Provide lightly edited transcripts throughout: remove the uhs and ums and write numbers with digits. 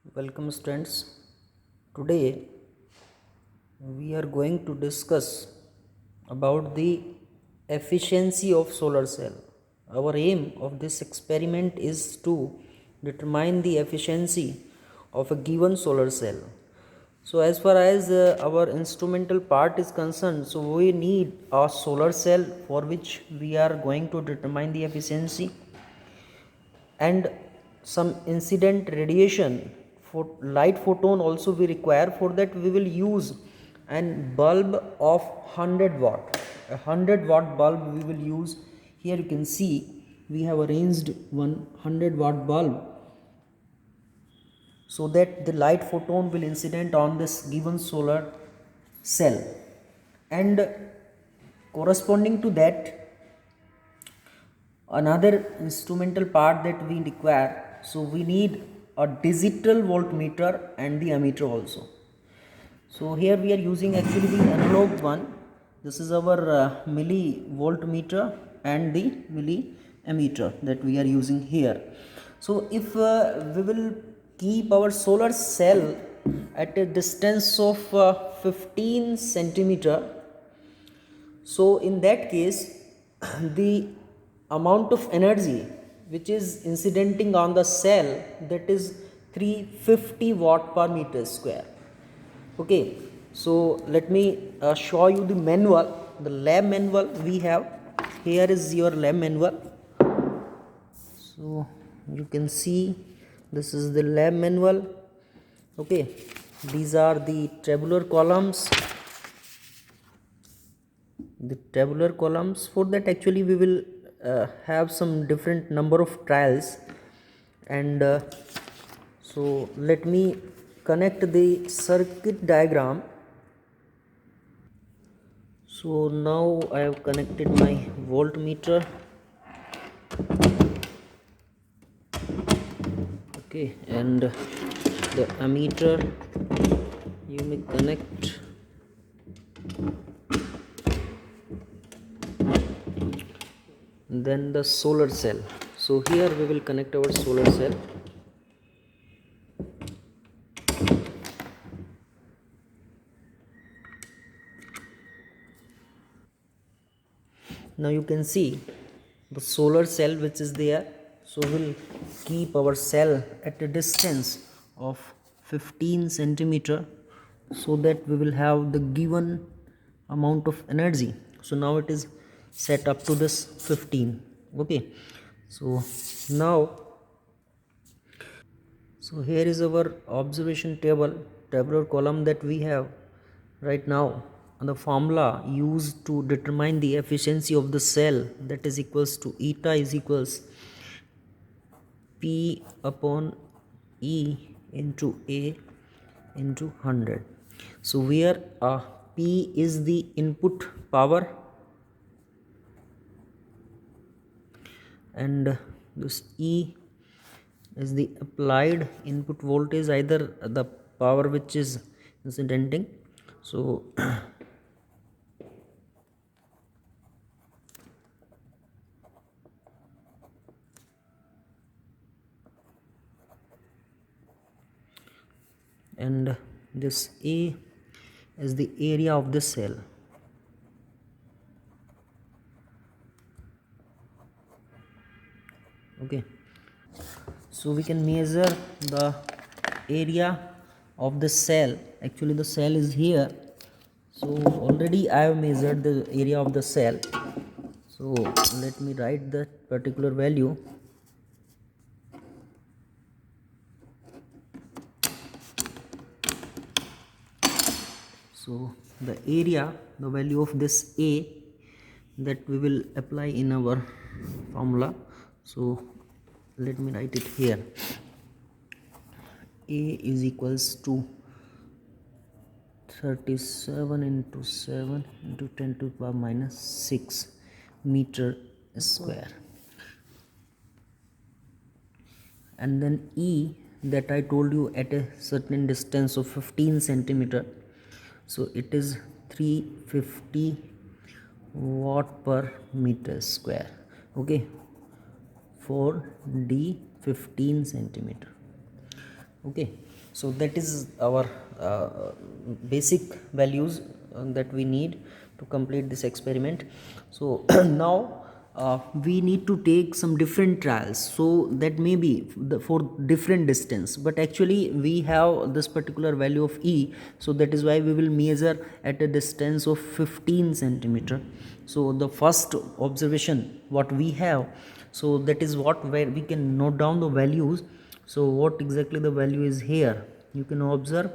Welcome students. Today we are going to discuss about the efficiency of solar cell. Our aim of this experiment is to determine the efficiency of a given solar cell. So as far as our instrumental part is concerned, so we need a solar cell for which we are going to determine the efficiency, and some incident radiation for light photon also we require. For that we will use an bulb of 100 watt, a 100-watt bulb we will use. Here you can see we have arranged 100-watt bulb so that the light photon will incident on this given solar cell, and corresponding to that another instrumental part that we require, so we need a digital voltmeter and the ammeter also. So here we are using actually the analog one. This is our millivoltmeter and the milliammeter that we are using here. So if we will keep our solar cell at a distance of 15 centimeter, so in that case the amount of energy which is incidenting on the cell, that is 350 watt per meter square. Okay, so let me show you the manual, the lab manual we have. Here is your lab manual. So you can see this is the lab manual. Okay, these are the tabular columns. The tabular columns, for that actually we will have some different number of trials, and so let me connect the circuit diagram. So now I have connected my voltmeter. Okay, and the ammeter you may connect. Then the solar cell. So here we will connect our solar cell. Now you can see the solar cell which is there. So we'll keep our cell at a distance of 15 centimeter so that we will have the given amount of energy. So now it is set up to this 15. Okay, so now, so here is our observation table, tabular column that we have right now. And the formula used to determine the efficiency of the cell, that is equals to eta is equals P upon E into A into 100. So where P is the input power and this E is the applied input voltage, either the power which is incidenting. So and this A is the area of the cell. Okay, so we can measure the area of the cell. Actually the cell is here, so already I have measured the area of the cell. So let me write that particular value. So the area, the value of this A, that we will apply in our formula. So let me write it here. A is equals to 37 into 7 into 10 to the power minus 6 meter square. And then E, that I told you at a certain distance of 15 centimeter, so it is 350 watt per meter square. Okay, for D 15 centimeter. Okay, So that is our basic values that we need to complete this experiment. So now we need to take some different trials, so that may be for different distance, but actually we have this particular value of E, so that is why we will measure at a distance of 15 centimeter. So the first observation what we have, so that is what where we can note down the values. So what exactly the value is here, you can observe.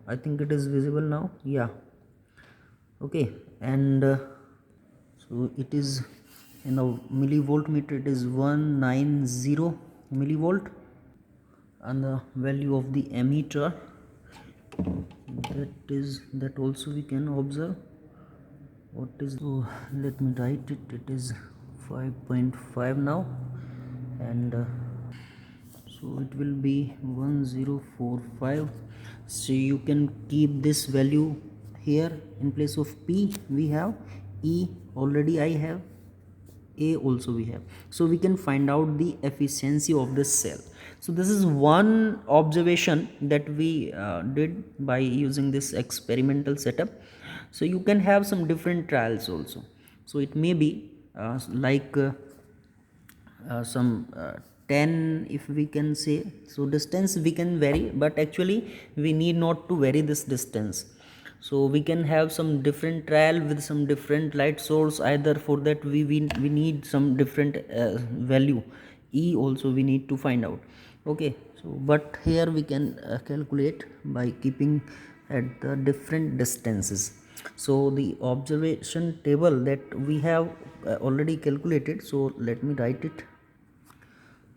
I think it is visible now, yeah. Okay, and so it is in a millivolt meter, it is 190 millivolt, and the value of the ammeter, that also we can observe. What is, so let me write it, it is 5.5 now, and so it will be 1045. So you can keep this value here. In place of P we have E, already I have A, also we have, so we can find out the efficiency of this cell. So this is one observation that we did by using this experimental setup. So you can have some different trials also. So it may be some 10, if we can say. So distance we can vary, but actually we need not to vary this distance. So we can have some different trial with some different light source, either for that we need some different value E also we need to find out. Okay, so but here we can calculate by keeping at the different distances. So the observation table that we have already calculated, so let me write it.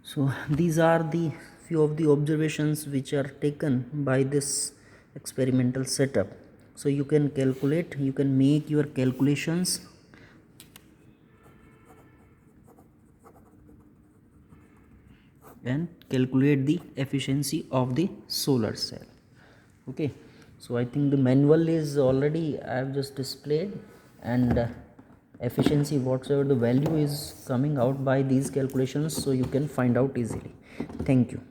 So these are the few of the observations which are taken by this experimental setup. So you can calculate, you can make your calculations and calculate the efficiency of the solar cell. Okay, so I think the manual is already I have just displayed, and efficiency whatsoever the value is coming out by these calculations, so you can find out easily. Thank you.